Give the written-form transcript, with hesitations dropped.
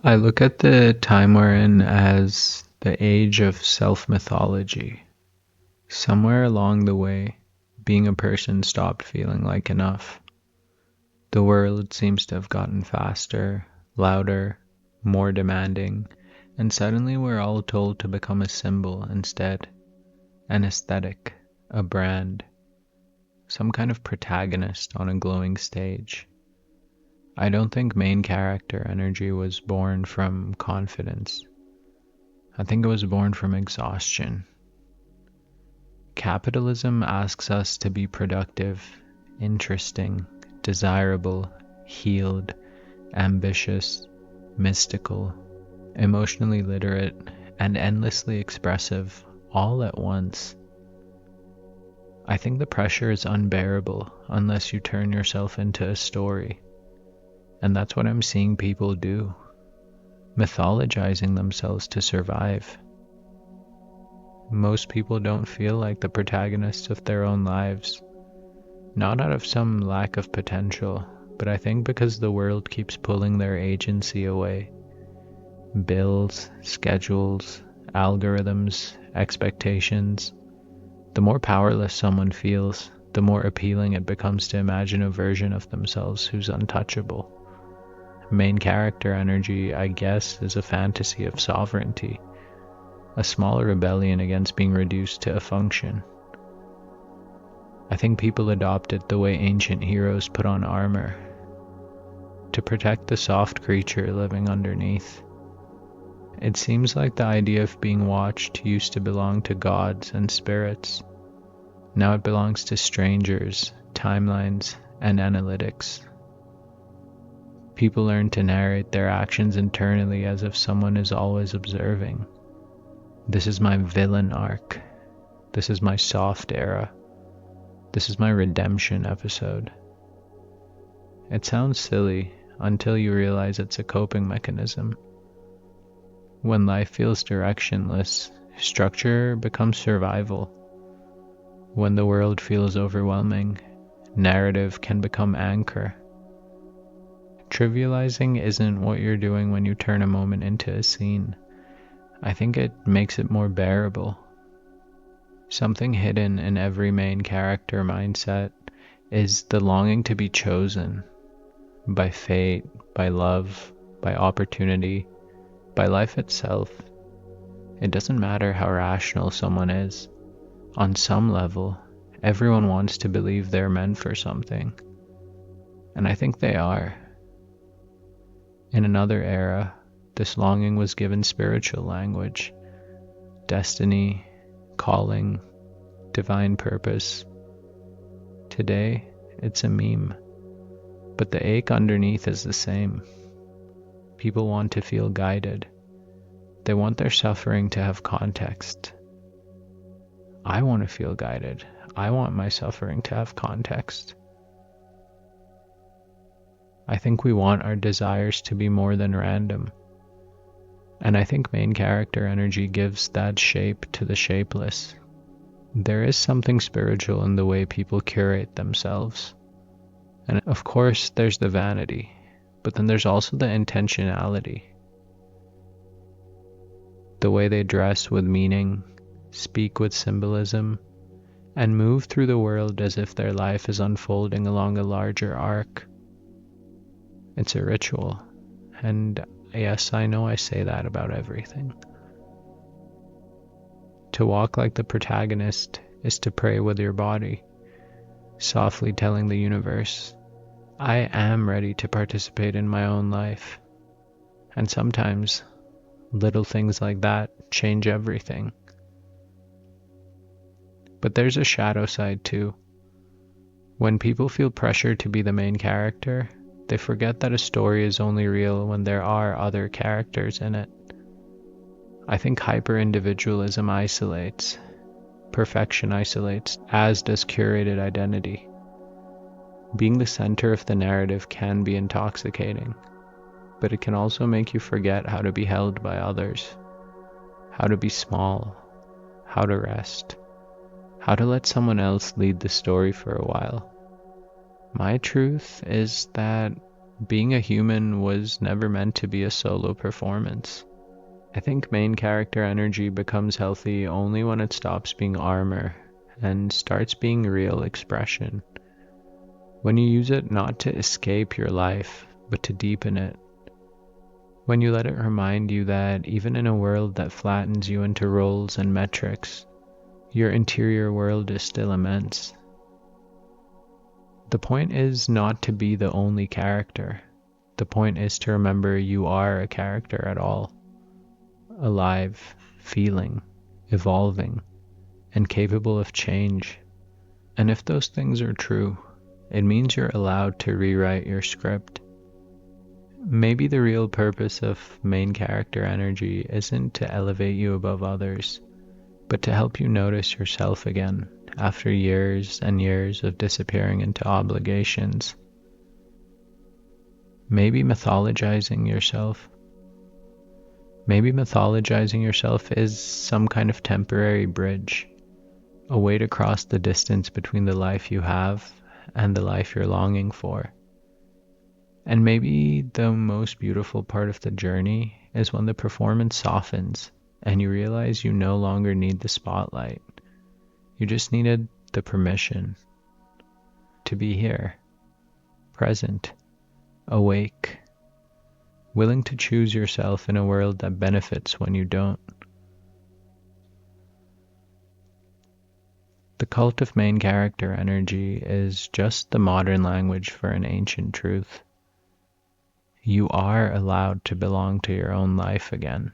I look at the time we're in as the age of self-mythology. Somewhere along the way, being a person stopped feeling like enough. The world seems to have gotten faster, louder, more demanding, and suddenly we're all told to become a symbol instead, an aesthetic, a brand, some kind of protagonist on a glowing stage. I don't think main character energy was born from confidence. I think it was born from exhaustion. Capitalism asks us to be productive, interesting, desirable, healed, ambitious, mystical, emotionally literate, and endlessly expressive all at once. I think the pressure is unbearable unless you turn yourself into a story. And that's what I'm seeing people do, mythologizing themselves to survive. Most people don't feel like the protagonists of their own lives, not out of some lack of potential, but I think because the world keeps pulling their agency away. Bills, schedules, algorithms, expectations. The more powerless someone feels, the more appealing it becomes to imagine a version of themselves who's untouchable. Main character energy, I guess, is a fantasy of sovereignty, a small rebellion against being reduced to a function. I think people adopt it the way ancient heroes put on armor, to protect the soft creature living underneath. It seems like the idea of being watched used to belong to gods and spirits. Now it belongs to strangers, timelines, and analytics. People learn to narrate their actions internally as if someone is always observing. This is my villain arc. This is my soft era. This is my redemption episode. It sounds silly until you realize it's a coping mechanism. When life feels directionless, structure becomes survival. When the world feels overwhelming, narrative can become anchor. Trivializing isn't what you're doing when you turn a moment into a scene. I think it makes it more bearable. Something hidden in every main character mindset is the longing to be chosen by fate, by love, by opportunity, by life itself. It doesn't matter how rational someone is. On some level, everyone wants to believe they're meant for something. And I think they are. In another era, this longing was given spiritual language, destiny, calling, divine purpose. Today, it's a meme, but the ache underneath is the same. People want to feel guided. They want their suffering to have context. I want to feel guided. I want my suffering to have context. I think we want our desires to be more than random. And I think main character energy gives that shape to the shapeless. There is something spiritual in the way people curate themselves. And of course, there's the vanity, but then there's also the intentionality. The way they dress with meaning, speak with symbolism, and move through the world as if their life is unfolding along a larger arc. It's a ritual, and yes, I know I say that about everything. To walk like the protagonist is to pray with your body, softly telling the universe, I am ready to participate in my own life. And sometimes, little things like that change everything. But there's a shadow side too. When people feel pressure to be the main character, they forget that a story is only real when there are other characters in it. I think hyper-individualism isolates. Perfection isolates, as does curated identity. Being the center of the narrative can be intoxicating, but it can also make you forget how to be held by others, how to be small, how to rest, how to let someone else lead the story for a while. My truth is that Being a human was never meant to be a solo performance. I think main character energy becomes healthy only when it stops being armor and starts being real expression. When you use it not to escape your life, but to deepen it. When you let it remind you that even in a world that flattens you into roles and metrics, your interior world is still immense. The point is not to be the only character. The point is to remember you are a character at all. Alive, feeling, evolving, and capable of change. And if those things are true, it means you're allowed to rewrite your script. Maybe the real purpose of main character energy isn't to elevate you above others, but to help you notice yourself again after years and years of disappearing into obligations. Maybe mythologizing yourself. Maybe mythologizing yourself is some kind of temporary bridge, a way to cross the distance between the life you have and the life you're longing for. And maybe the most beautiful part of the journey is when the performance softens and you realize you no longer need the spotlight. You just needed the permission to be here, present, awake, willing to choose yourself in a world that benefits when you don't. The cult of main character energy is just the modern language for an ancient truth. You are allowed to belong to your own life again.